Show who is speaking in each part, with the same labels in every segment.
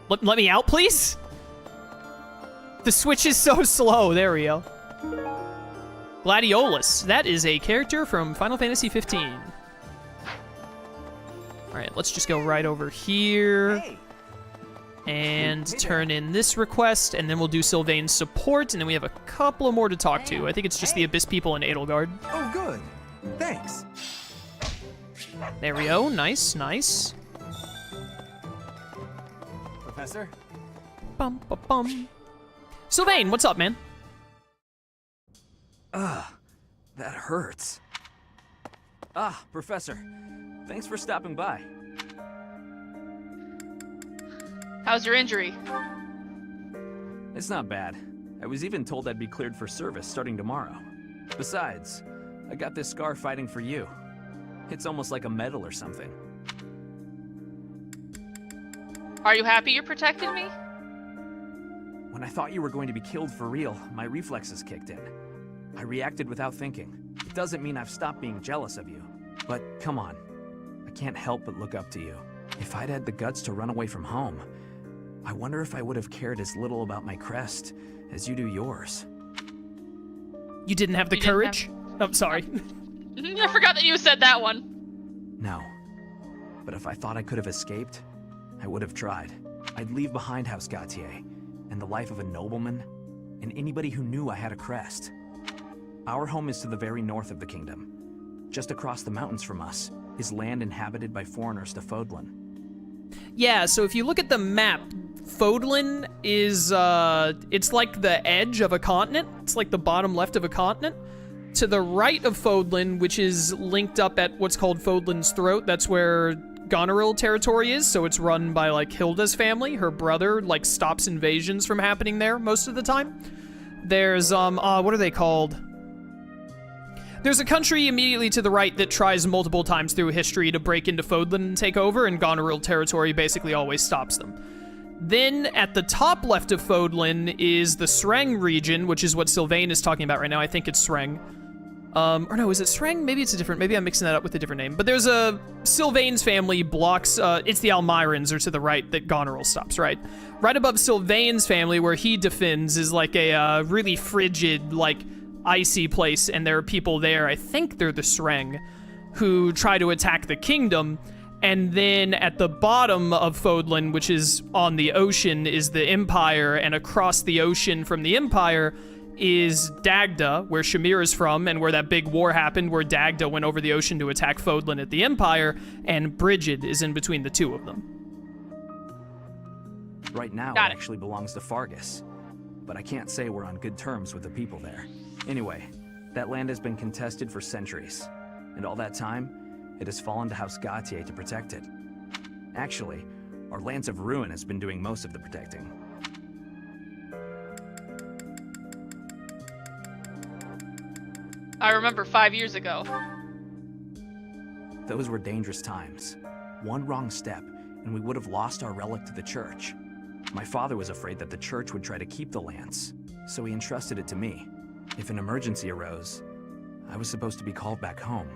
Speaker 1: Let me out, please? The switch is so slow. There we go. Gladiolus. That is a character from Final Fantasy 15. All right, let's just go right over here and turn in this request, and then we'll do Sylvain's support, and then we have a couple of more to talk to. I think it's just the Abyss people in Edelgard.
Speaker 2: Oh, good. Thanks.
Speaker 1: There we go. Nice, nice.
Speaker 2: Professor?
Speaker 1: Bum, bum, bum. Sylvain, what's up, man?
Speaker 2: That hurts. Professor. Thanks for stopping by.
Speaker 3: How's your injury?
Speaker 2: It's not bad. I was even told I'd be cleared for service starting tomorrow. Besides, I got this scar fighting for you. It's almost like a medal or something.
Speaker 3: Are you happy you protected me?
Speaker 2: When I thought you were going to be killed for real, my reflexes kicked in. I reacted without thinking. It doesn't mean I've stopped being jealous of you. But come on, I can't help but look up to you. If I'd had the guts to run away from home, I wonder if I would have cared as little about my crest as you do yours.
Speaker 1: You didn't have the courage? Oh, sorry.
Speaker 3: I forgot that you said that one.
Speaker 2: No. But if I thought I could have escaped, I would have tried. I'd leave behind House Gautier and the life of a nobleman and anybody who knew I had a crest. Our home is to the very north of the kingdom. Just across the mountains from us is land inhabited by foreigners to Fódlan.
Speaker 1: Yeah, so if you look at the map, Fódlan is, it's like the edge of a continent. It's like the bottom left of a continent. To the right of Fódlan, which is linked up at what's called Fódlan's Throat, that's where Goneril territory is, so it's run by, like, Hilda's family. Her brother, like, stops invasions from happening there most of the time. There's, what are they called? There's a country immediately to the right that tries multiple times through history to break into Fódlan and take over, and Goneril territory basically always stops them. Then, at the top left of Fódlan is the Sreng region, which is what Sylvain is talking about right now. I think it's Sreng. Or no, is it Sreng? Maybe it's a different, maybe I'm mixing that up with a different name. But there's a, Sylvain's family blocks, it's the Almirans are to the right that Goneril stops, right? Right above Sylvain's family, where he defends, is like a really frigid, like, icy place, and there are people there, I think they're the Sreng, who try to attack the kingdom. And then at the bottom of Fódlan, which is on the ocean, is the Empire, and across the ocean from the Empire is Dagda, where Shamir is from, and where that big war happened, where Dagda went over the ocean to attack Fódlan at the Empire, and Brigid is in between the two of them.
Speaker 2: Right now, it actually belongs to Fargus, but I can't say we're on good terms with the people there. Anyway, that land has been contested for centuries, and all that time, it has fallen to House Gautier to protect it. Actually, our Lance of Ruin has been doing most of the protecting.
Speaker 3: I remember 5 years ago.
Speaker 2: Those were dangerous times. One wrong step, and we would have lost our relic to the church. My father was afraid that the church would try to keep the lance, so he entrusted it to me. If an emergency arose, I was supposed to be called back home.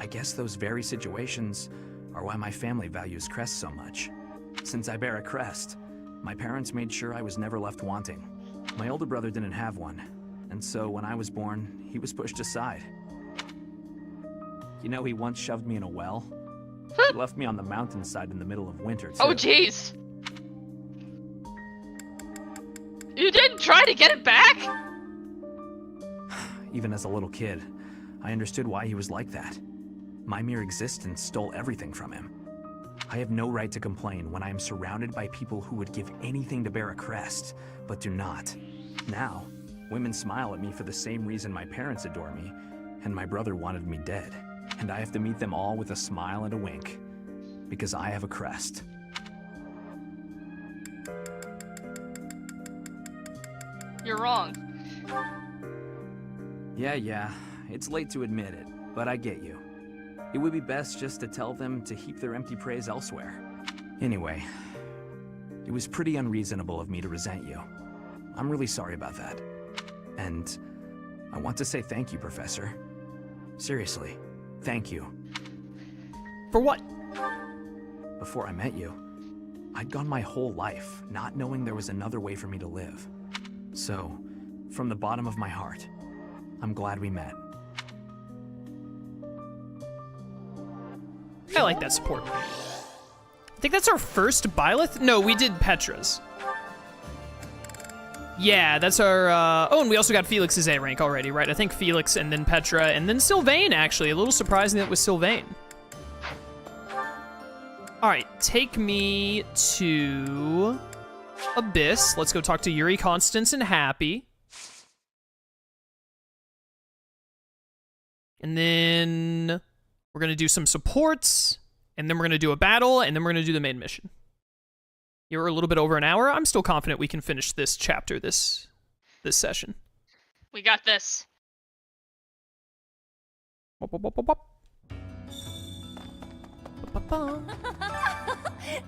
Speaker 2: I guess those very situations are why my family values crests so much. Since I bear a crest, my parents made sure I was never left wanting. My older brother didn't have one, and so when I was born, he was pushed aside. You know, he once shoved me in a well. He left me on the mountainside in the middle of winter, too.
Speaker 3: Oh, jeez. You didn't try to get it back?
Speaker 2: Even as a little kid, I understood why he was like that. My mere existence stole everything from him. I have no right to complain when I am surrounded by people who would give anything to bear a crest, but do not. Now, women smile at me for the same reason my parents adore me, and my brother wanted me dead. And I have to meet them all with a smile and a wink, because I have a crest.
Speaker 3: You're wrong.
Speaker 2: Yeah, it's late to admit it, but I get you. It would be best just to tell them to heap their empty praise elsewhere. Anyway, it was pretty unreasonable of me to resent you. I'm really sorry about that. And I want to say thank you, Professor. Seriously, thank you.
Speaker 1: For what?
Speaker 2: before I met you. I'd gone my whole life not knowing there was another way for me to live. So, from the bottom of my heart, I'm glad we met.
Speaker 1: I like that support. I think that's our first Byleth? No, we did Petra's. Yeah, that's our, oh, and we also got Felix's A rank already, right? I think Felix and then Petra and then Sylvain, actually. A little surprising that it was Sylvain. All right, take me to Abyss. Let's go talk to Yuri, Constance, and Happy. And then we're gonna do some supports, and then we're gonna do a battle, and then we're gonna do the main mission. You're a little bit over an hour. I'm still confident we can finish this chapter this session.
Speaker 3: We got this.
Speaker 1: Wop, wop, wop, wop, wop.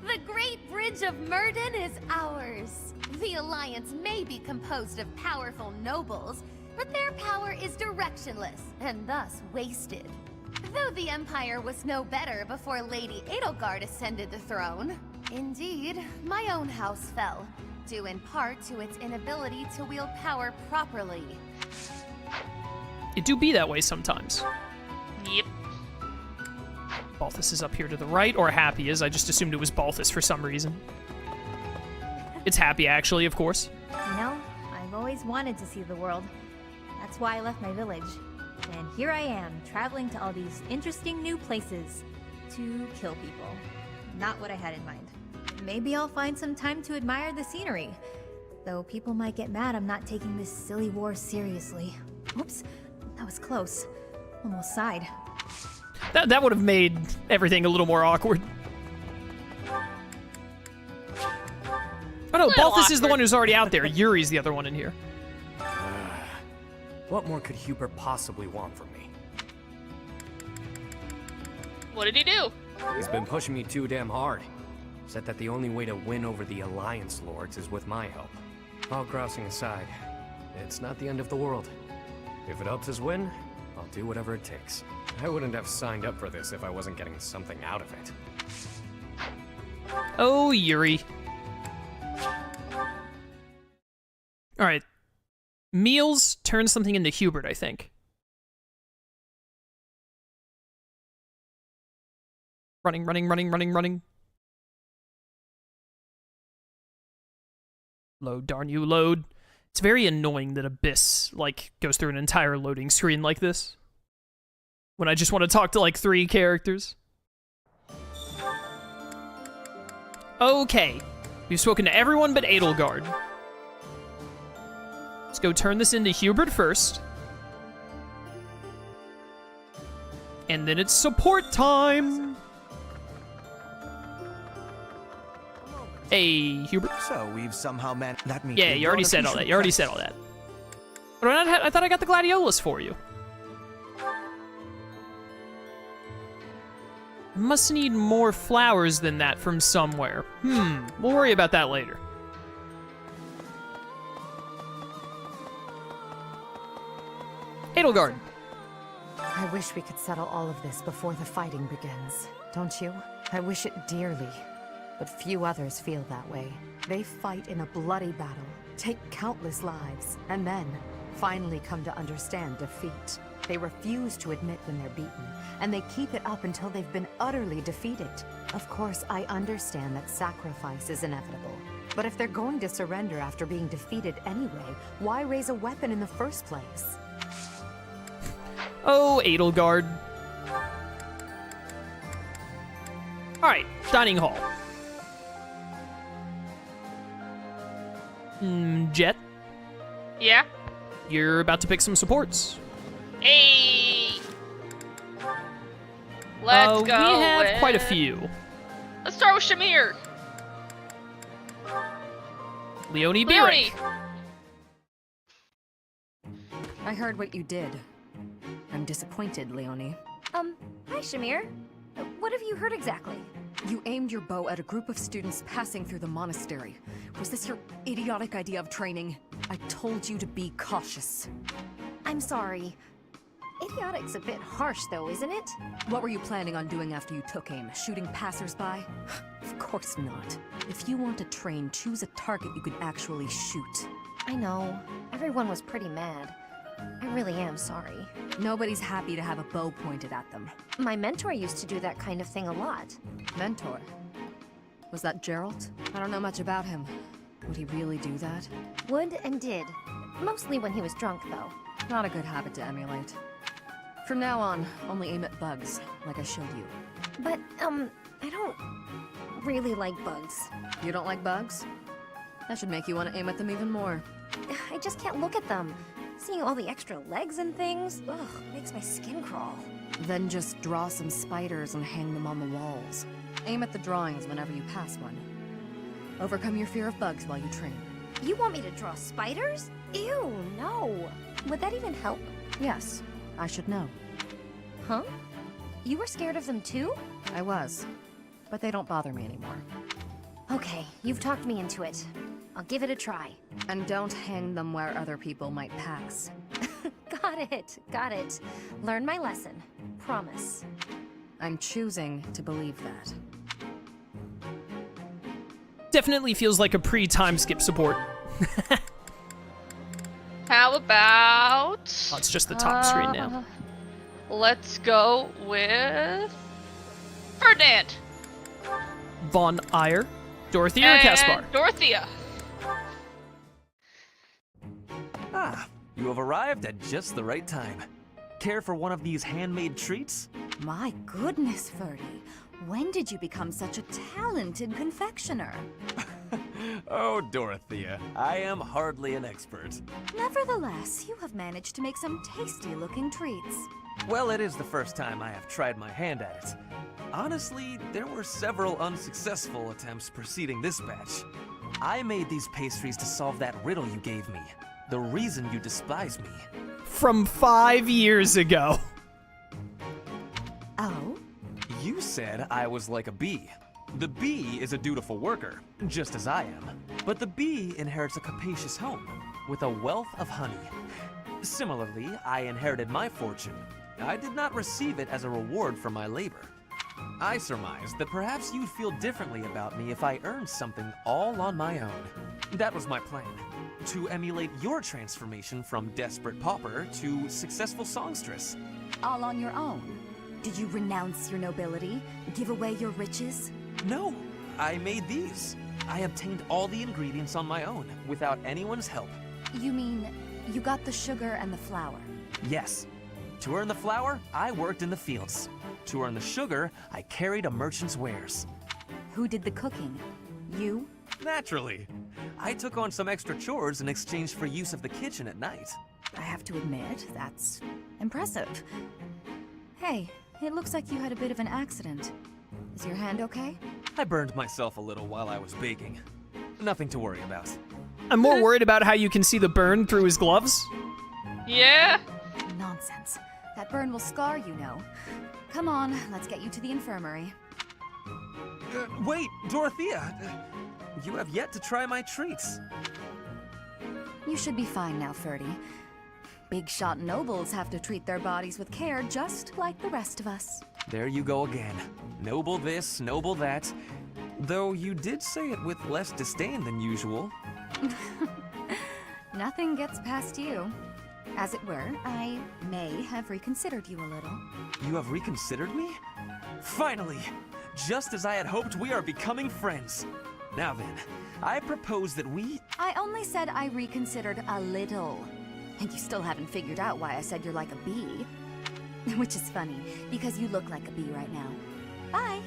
Speaker 4: The Great Bridge of Murden is ours. The Alliance may be composed of powerful nobles, but their power is directionless and thus wasted. Though the Empire was no better before Lady Edelgard ascended the throne. Indeed, my own house fell, due in part to its inability to wield power properly.
Speaker 1: It do be that way sometimes.
Speaker 3: Yep.
Speaker 1: Balthus is up here to the right, or Happy is. I just assumed it was Balthus for some reason. It's Happy, actually, of course.
Speaker 5: You know, I've always wanted to see the world. That's why I left my village. And here I am, traveling to all these interesting new places to kill people. Not what I had in mind. Maybe I'll find some time to admire the scenery. Though people might get mad I'm not taking this silly war seriously. Oops, that was close. Almost sighed.
Speaker 1: That would have made everything a little more awkward. Oh no, Balthus is the one who's already out there. Yuri's the other one in here.
Speaker 6: What more could Hubert possibly want from me?
Speaker 3: What did he do?
Speaker 6: He's been pushing me too damn hard. Said that the only way to win over the Alliance Lords is with my help. All grousing aside, it's not the end of the world. If it helps us win, I'll do whatever it takes. I wouldn't have signed up for this if I wasn't getting something out of it.
Speaker 1: Oh, Yuri. All right. Meals turn something into Hubert, I think. Running, running, running, running, running. Load, darn you, load. It's very annoying that Abyss, like, goes through an entire loading screen like this. When I just want to talk to, like, 3 characters. Okay. We've spoken to everyone but Edelgard. Let's go turn this into Hubert first. And then it's support time! Hey, Hubert.
Speaker 7: So we've somehow managed that means
Speaker 1: Yeah, you already said all that. You already said all that. But I thought I got the gladiolus for you. Must need more flowers than that from somewhere. We'll worry about that later. Edelgard.
Speaker 8: I wish we could settle all of this before the fighting begins, don't you? I wish it dearly, but few others feel that way. They fight in a bloody battle, take countless lives, and then finally come to understand defeat. They refuse to admit when they're beaten, and they keep it up until they've been utterly defeated. Of course, I understand that sacrifice is inevitable. But if they're going to surrender after being defeated anyway, why raise a weapon in the first place?
Speaker 1: Oh, Edelgard. Alright, dining hall. Jet,
Speaker 3: Yeah?
Speaker 1: you're about to pick some supports.
Speaker 3: Hey! Let's go.
Speaker 1: We have
Speaker 3: with...
Speaker 1: quite a few.
Speaker 3: Let's start with Shamir.
Speaker 1: Leonie
Speaker 3: Leonie!
Speaker 1: Bierich.
Speaker 8: I heard what you did. I'm disappointed, Leonie.
Speaker 5: Hi, Shamir. What have you heard exactly?
Speaker 8: You aimed your bow at a group of students passing through the monastery. Was this your idiotic idea of training? I told you to be cautious.
Speaker 5: I'm sorry. It
Speaker 4: Chaotic's a bit harsh, though, isn't it?
Speaker 8: What were you planning on doing after you took aim? Shooting passersby? Of course not. If you want to train, choose a target you could actually shoot.
Speaker 4: I know. Everyone was pretty mad. I really am sorry.
Speaker 8: Nobody's happy to have a bow pointed at them.
Speaker 4: My mentor used to do that kind of thing a lot.
Speaker 8: Mentor? Was that Geralt? I don't know much about him. Would he really do that?
Speaker 4: Would and did. Mostly when he was drunk, though.
Speaker 8: Not a good habit to emulate. From now on, only aim at bugs, like I showed you.
Speaker 4: But, I don't really like bugs.
Speaker 8: You don't like bugs? That should make you want to aim at them even more.
Speaker 4: I just can't look at them. Seeing all the extra legs and things, ugh, makes my skin crawl.
Speaker 8: Then just draw some spiders and hang them on the walls. Aim at the drawings whenever you pass one. Overcome your fear of bugs while you train.
Speaker 4: You want me to draw spiders? Ew, no. Would that even help?
Speaker 8: Yes, I should know.
Speaker 4: Huh? You were scared of them too?
Speaker 8: I was, but they don't bother me anymore.
Speaker 4: Okay, you've talked me into it. I'll give it a try.
Speaker 8: And don't hang them where other people might pass.
Speaker 4: Got it. Learn my lesson. Promise.
Speaker 8: I'm choosing to believe that.
Speaker 1: Definitely feels like a pre-time skip support.
Speaker 3: How about...
Speaker 1: Oh, it's just the top screen now.
Speaker 3: Let's go with... Ferdinand!
Speaker 1: Von Eyre, Dorothea, or
Speaker 3: And
Speaker 1: Caspar?
Speaker 3: Dorothea.
Speaker 2: Ah, you have arrived at just the right time. Care for one of these handmade treats?
Speaker 5: My goodness, Ferdy. When did you become such a talented confectioner?
Speaker 2: Oh, Dorothea, I am hardly an expert.
Speaker 5: Nevertheless, you have managed to make some tasty-looking treats.
Speaker 2: Well, it is the first time I have tried my hand at it. Honestly, there were several unsuccessful attempts preceding this batch. I made these pastries to solve that riddle you gave me. The reason you despise me.
Speaker 1: From 5 years ago.
Speaker 5: Oh?
Speaker 2: You said I was like a bee. The bee is a dutiful worker, just as I am. But the bee inherits a capacious home, with a wealth of honey. Similarly, I inherited my fortune. I did not receive it as a reward for my labor. I surmised that perhaps you'd feel differently about me if I earned something all on my own. That was my plan, to emulate your transformation from desperate pauper to successful songstress.
Speaker 5: All on your own? Did you renounce your nobility? Give away your riches?
Speaker 2: No, I made these. I obtained all the ingredients on my own, without anyone's help.
Speaker 5: You mean, you got the sugar and the flour?
Speaker 2: Yes. To earn the flour, I worked in the fields. To earn the sugar, I carried a merchant's wares.
Speaker 5: Who did the cooking? You?
Speaker 2: Naturally. I took on some extra chores in exchange for use of the kitchen at night.
Speaker 5: I have to admit, that's impressive. Hey, it looks like you had a bit of an accident. Is your hand okay?
Speaker 2: I burned myself a little while I was baking. Nothing to worry about.
Speaker 1: I'm more worried about how you can see the burn through his gloves.
Speaker 3: Yeah?
Speaker 5: Nonsense. That burn will scar, you know. Come on, let's get you to the infirmary.
Speaker 2: Wait, Dorothea! You have yet to try my treats.
Speaker 5: You should be fine now, Ferdy. Big shot nobles have to treat their bodies with care just like the rest of us.
Speaker 2: There you go again. Noble this, noble that. Though you did say it with less disdain than usual.
Speaker 5: Nothing gets past you. As it were, I may have reconsidered you a little.
Speaker 2: You have reconsidered me? Finally! Just as I had hoped, we are becoming friends. Now then, I propose that we...
Speaker 5: I only said I reconsidered a little. And you still haven't figured out why I said you're like a bee. Which is funny, because you look like a bee right now. Bye!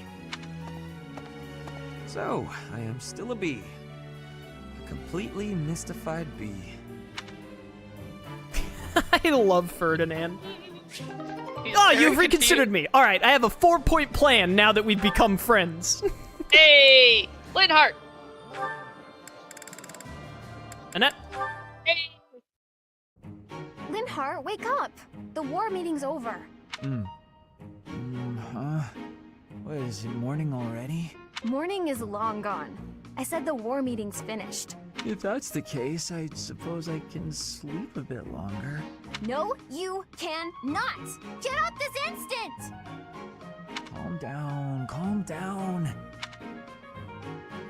Speaker 2: So, I am still a bee. A completely mystified bee.
Speaker 1: I love Ferdinand.
Speaker 3: He's
Speaker 1: Oh,
Speaker 3: very
Speaker 1: you've reconsidered me. All right, I have a 4-point plan now that we've become friends.
Speaker 3: Hey! Linhardt!
Speaker 1: Annette?
Speaker 3: Hey!
Speaker 4: Linhardt, wake up! The war meeting's over.
Speaker 7: Huh? What is it, morning already?
Speaker 4: Morning is long gone. I said the war meeting's finished.
Speaker 2: If that's the case, I suppose I can sleep a bit longer.
Speaker 4: No, you cannot! Get up this instant!
Speaker 2: Calm down, calm down.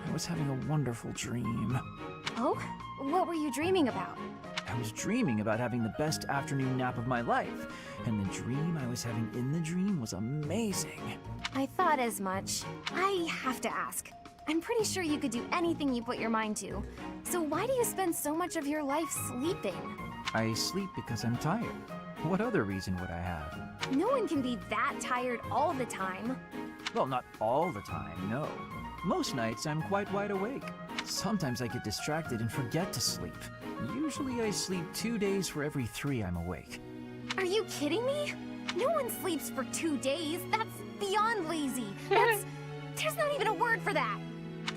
Speaker 2: I was having a wonderful dream.
Speaker 4: Oh? What were you dreaming about?
Speaker 2: I was dreaming about having the best afternoon nap of my life, and the dream I was having in the dream was amazing.
Speaker 4: I thought as much. I have to ask. I'm pretty sure you could do anything you put your mind to. So why do you spend so much of your life sleeping?
Speaker 2: I sleep because I'm tired. What other reason would I have?
Speaker 4: No one can be that tired all the time.
Speaker 2: Well, not all the time, no. Most nights I'm quite wide awake. Sometimes I get distracted and forget to sleep. Usually I sleep 2 days for every 3 I'm awake.
Speaker 4: Are you kidding me? No one sleeps for 2 days. That's beyond lazy. There's not even a word for that.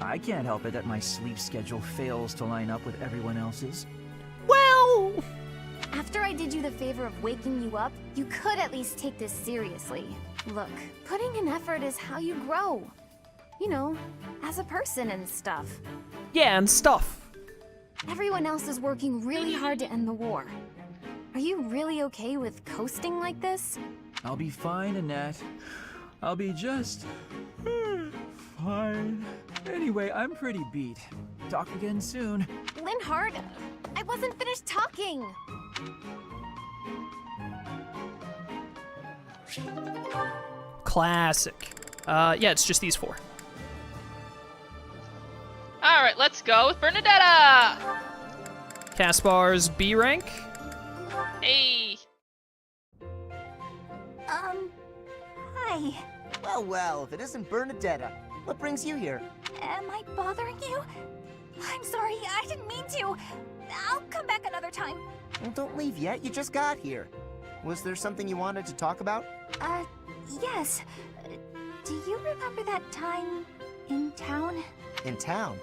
Speaker 2: I can't help it that my sleep schedule fails to line up with everyone else's.
Speaker 1: Well,
Speaker 4: After I did you the favor of waking you up, you could at least take this seriously. Look, putting in effort is how you grow. You know, as a person and stuff.
Speaker 1: yeah, and stuff.
Speaker 4: Everyone else is working really hard to end the war. Are you really okay with coasting like this?
Speaker 2: I'll be fine, Annette. I'll be just fine. Anyway, I'm pretty beat. Talk again soon.
Speaker 4: Linhart, I wasn't finished talking.
Speaker 1: Classic. Yeah, it's just these 4.
Speaker 3: Alright, let's go with Bernadetta!
Speaker 1: Caspar's B rank.
Speaker 3: Hey!
Speaker 5: Hi.
Speaker 7: Well, if it isn't Bernadetta, what brings you here?
Speaker 5: Am I bothering you? I'm sorry, I didn't mean to. I'll come back another time.
Speaker 7: Well, don't leave yet, you just got here. Was there something you wanted to talk about?
Speaker 5: Yes. Do you remember that time in town?
Speaker 7: In town?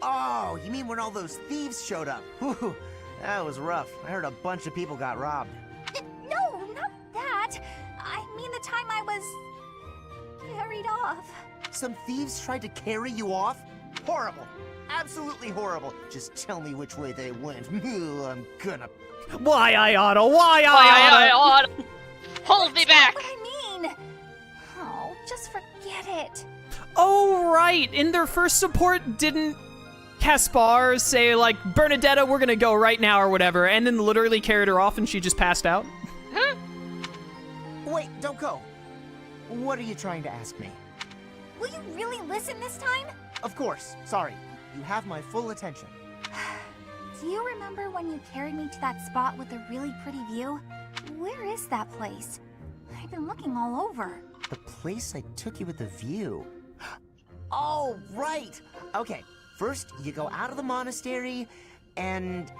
Speaker 7: Oh, you mean when all those thieves showed up? Whew, that was rough. I heard a bunch of people got robbed.
Speaker 5: No, not that. I mean the time I was carried off.
Speaker 7: Some thieves tried to carry you off? Horrible. Absolutely horrible. Just tell me which way they went. I'm gonna...
Speaker 1: Why I oughta? Why
Speaker 3: I
Speaker 1: I oughta?
Speaker 3: oughta. Hold me back!
Speaker 5: What I mean. Oh, just forget it.
Speaker 1: Oh, right. In their first support, didn't Caspar say, like, Bernadetta, we're gonna go right now or whatever, and then literally carried her off and she just passed out?
Speaker 3: Huh?
Speaker 7: Wait, don't go. What are you trying to ask me?
Speaker 5: Will you really listen this time?
Speaker 7: Of course. Sorry. You have my full attention.
Speaker 5: Do you remember when you carried me to that spot with a really pretty view? Where is that place? I've been looking all over.
Speaker 7: The place I took you with the view. Oh, right! Okay, first you go out of the monastery, and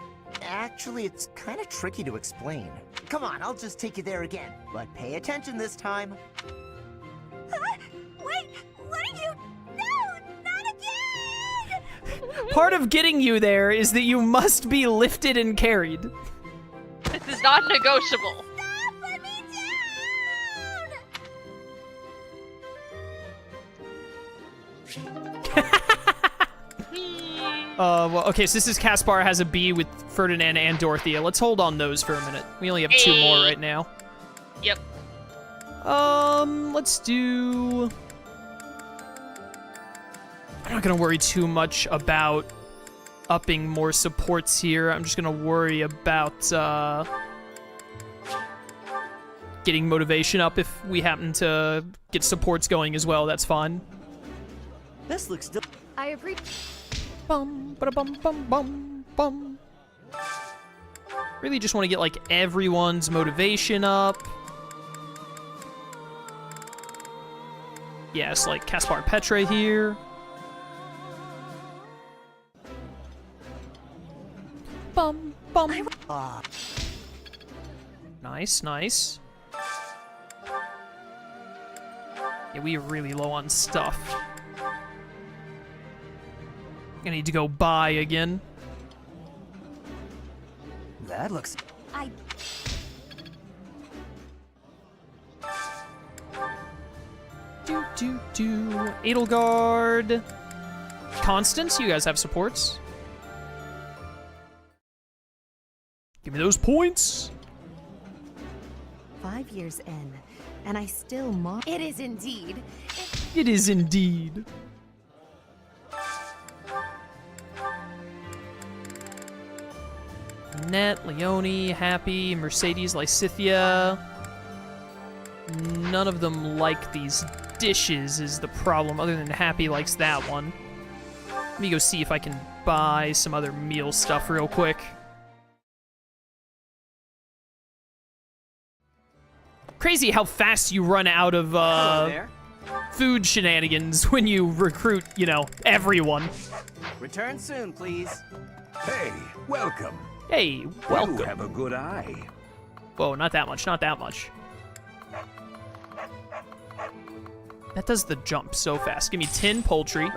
Speaker 7: actually it's kind of tricky to explain. Come on, I'll just take you there again, but pay attention this time.
Speaker 5: Wait, what are you? No, not again!
Speaker 1: Part of getting you there is that you must be lifted and carried.
Speaker 3: This is not negotiable.
Speaker 5: Stop, let me
Speaker 1: Well, okay, so this is Caspar has a B with Ferdinand and Dorothea. Let's hold on those for a minute. We only have 2 more right now.
Speaker 3: Yep.
Speaker 1: Let's do... I'm not gonna worry too much about upping more supports here. I'm just gonna worry about, getting motivation up if we happen to get supports going as well. That's fine.
Speaker 7: This looks
Speaker 4: I appreciate.
Speaker 1: Bum, ba-da-bum, bum, bum, bum. Really just want to get, like, everyone's motivation up. Yes, like Caspar Petre here. Bum, bum. Nice, nice. Yeah, we are really low on stuff. I need to go buy again.
Speaker 7: That looks...
Speaker 1: Edelgard. Constance, you guys have supports? Give me those points.
Speaker 8: 5 years in, and I still
Speaker 4: It is indeed.
Speaker 1: It is indeed. Net, Leone, Happy, Mercedes, Lysithia. None of them like these dishes is the problem, other than Happy likes that one. Let me go see if I can buy some other meal stuff real quick. Crazy how fast you run out of food shenanigans when you recruit, you know, everyone.
Speaker 9: Return soon, please.
Speaker 10: Hey, welcome.
Speaker 1: Hey, welcome.
Speaker 10: You have a good eye.
Speaker 1: Whoa, not that much, not that much. That does the jump so fast. Give me 10 poultry,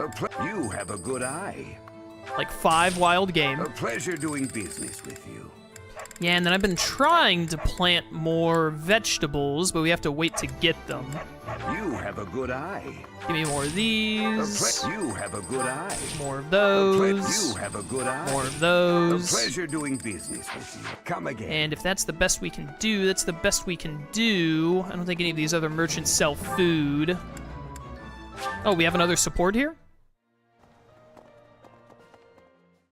Speaker 10: You have a good eye.
Speaker 1: like 5 wild game.
Speaker 10: A pleasure doing business with you.
Speaker 1: Yeah, and then I've been trying to plant more vegetables, but we have to wait to get them.
Speaker 10: You have a good eye.
Speaker 1: Give me more of these.
Speaker 10: You have a good eye.
Speaker 1: More of
Speaker 10: You
Speaker 1: those.
Speaker 10: have a good eye.
Speaker 1: More of
Speaker 10: A
Speaker 1: those.
Speaker 10: pleasure doing business with you. Come again.
Speaker 1: And if that's the best we can do, that's the best we can do. I don't think any of these other merchants sell food. Oh, we have another support here?